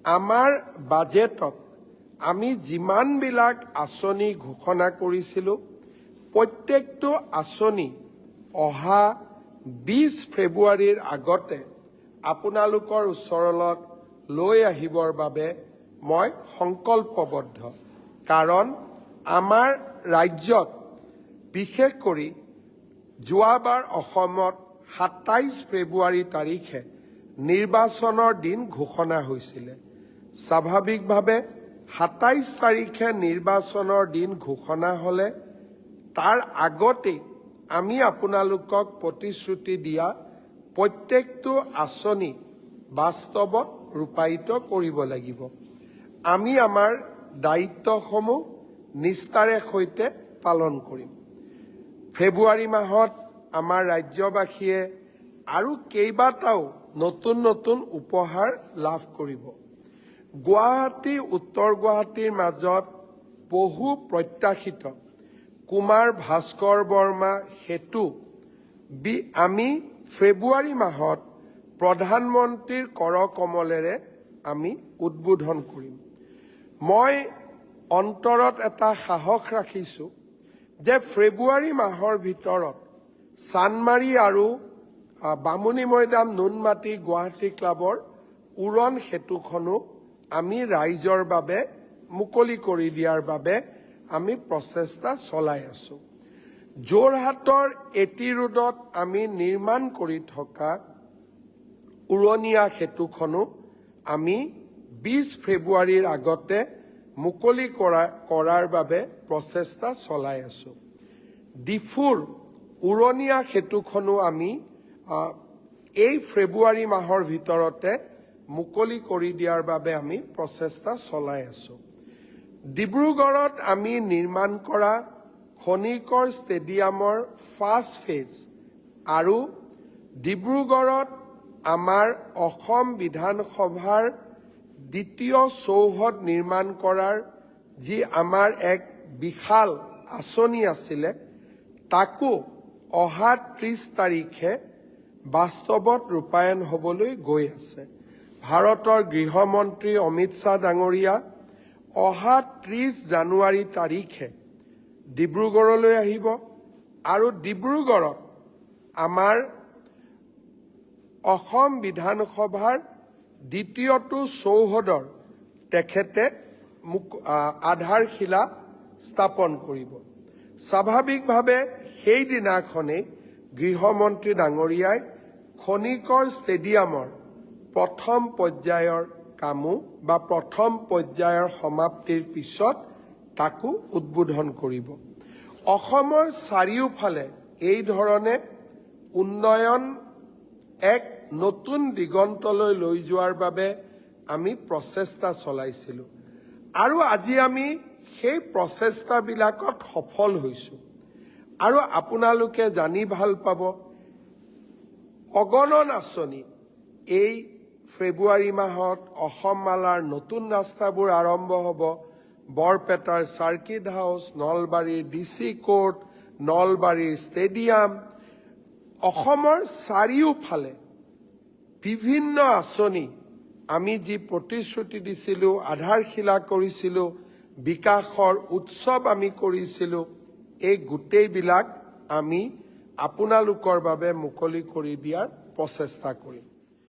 আমাৰ বাজেটত আমি যিমানবিলাক আঁচনি ঘোষণা কৰিছিলোঁ প্ৰত্যেকটো আঁচনি অহা 20 ফেব্ৰুৱাৰীৰ আগতে আপোনালোকৰ ওচৰলৈ লৈ আহিবৰ বাবে মই সংকল্পবদ্ধ। কাৰণ আমাৰ ৰাজ্যত বিশেষ কৰি যোৱাবাৰ অসমত 27 ফেব্ৰুৱাৰী তাৰিখে নিৰ্বাচনৰ দিন ঘোষণা হৈছিলে। স্বাভাৱিকভাৱে 27 তাৰিখে নিৰ্বাচনৰ দিন ঘোষণা হ'লে তাৰ আগতেই আমি আপোনালোকক প্ৰতিশ্ৰুতি দিয়া প্ৰত্যেকটো আঁচনি বাস্তৱত ৰূপায়িত কৰিব লাগিব। আমি আমাৰ দায়িত্বসমূহ নিষ্ঠাৰে সৈতে পালন কৰিম। ফেব্ৰুৱাৰী মাহত আমাৰ ৰাজ্যবাসীয়ে আৰু কেইবাটাও নতুন নতুন উপহাৰ লাভ কৰিব। গুৱাহাটী উত্তৰ গুৱাহাটীৰ মাজত বহু প্ৰত্যাশিত কুমাৰ ভাস্কৰ বৰ্মা সেতু আমি ফেব্ৰুৱাৰী মাহত প্ৰধানমন্ত্ৰীৰ কৰকমলেৰে আমি উদ্বোধন কৰিম। মই অন্তৰত এটা সাহস ৰাখিছোঁ যে ফেব্ৰুৱাৰী মাহৰ ভিতৰত চানমাৰী আৰু বামুণী মৈদাম নুনমাটি গুৱাহাটী ক্লাবৰ উৰণ সেতুখনো আমি ৰাইজৰ বাবে মুকলি কৰি দিয়াৰ বাবে আমি প্ৰচেষ্টা চলাই আছোঁ। যোৰহাটৰ এটি ৰোডত আমি নিৰ্মাণ কৰি থকা উৰণীয়া সেতুখনো আমি 20 ফেব্ৰুৱাৰীৰ আগতে মুকলি কৰাৰ বাবে প্ৰচেষ্টা চলাই আছোঁ। ডিফুৰ উৰণীয়া সেতুখনো আমি এই ফেব্ৰুৱাৰী মাহৰ ভিতৰতে মুকলি কৰি দিয়াৰ বাবে আমি প্ৰচেষ্টা চলাই আছোঁ। ডিব্ৰুগড়ত আমি নিৰ্মাণ কৰা খনিকৰ ষ্টেডিয়ামৰ ফাৰ্ষ্ট ফেজ আৰু ডিব্ৰুগড়ত আমাৰ অসম বিধানসভাৰ দ্বিতীয় চৌহদ নিৰ্মাণ কৰাৰ যি আমাৰ এক বিশাল আঁচনি আছিলে তাকো অহা 30 তাৰিখে বাস্তৱত ৰূপায়ণ হ'বলৈ গৈ আছে। ভাৰতৰ গৃহমন্ত্ৰী অমিত শ্বাহ ডাঙৰীয়া অহা 30 জানুৱাৰী তাৰিখে ডিব্ৰুগড়লৈ আহিব আৰু ডিব্ৰুগড়ত আমাৰ অসম বিধানসভাৰ দ্বিতীয়টো চৌহদৰ তেখেতে আধাৰশিলা স্থাপন কৰিব। স্বাভাৱিকভাৱে সেইদিনাখনেই গৃহমন্ত্ৰী ডাঙৰীয়াই খনিকৰ ষ্টেডিয়ামৰ প্ৰথম পৰ্যায়ৰ কামো বা প্ৰথম পৰ্যায়ৰ সমাপ্তিৰ পিছত তাকো উদ্বোধন কৰিব। অসমৰ চাৰিওফালে এই ধৰণে উন্নয়ন এক নতুন দিগন্তলৈ লৈ যোৱাৰ বাবে আমি প্ৰচেষ্টা চলাইছিলোঁ আৰু আজি আমি সেই প্ৰচেষ্টাবিলাকত সফল হৈছোঁ। আৰু আপোনালোকে জানি ভাল পাব অগণন আঁচনি এই ফেব্ৰুৱাৰী মাহত অসম মালাৰ নতুন ৰাস্তাবোৰ আৰম্ভ হ'ব। বৰপেটাৰ চাৰ্কিট হাউচ, নলবাৰীৰ DC কোৰ্ট, নলবাৰীৰ ষ্টেডিয়াম, অসমৰ চাৰিওফালে বিভিন্ন আঁচনি আমি যি প্ৰতিশ্ৰুতি দিছিলোঁ, আধাৰশিলা কৰিছিলোঁ, বিকাশৰ উৎসৱ আমি কৰিছিলোঁ, এই গোটেইবিলাক আমি আপোনালোকৰ বাবে মুকলি কৰি দিয়াৰ প্ৰচেষ্টা কৰিম।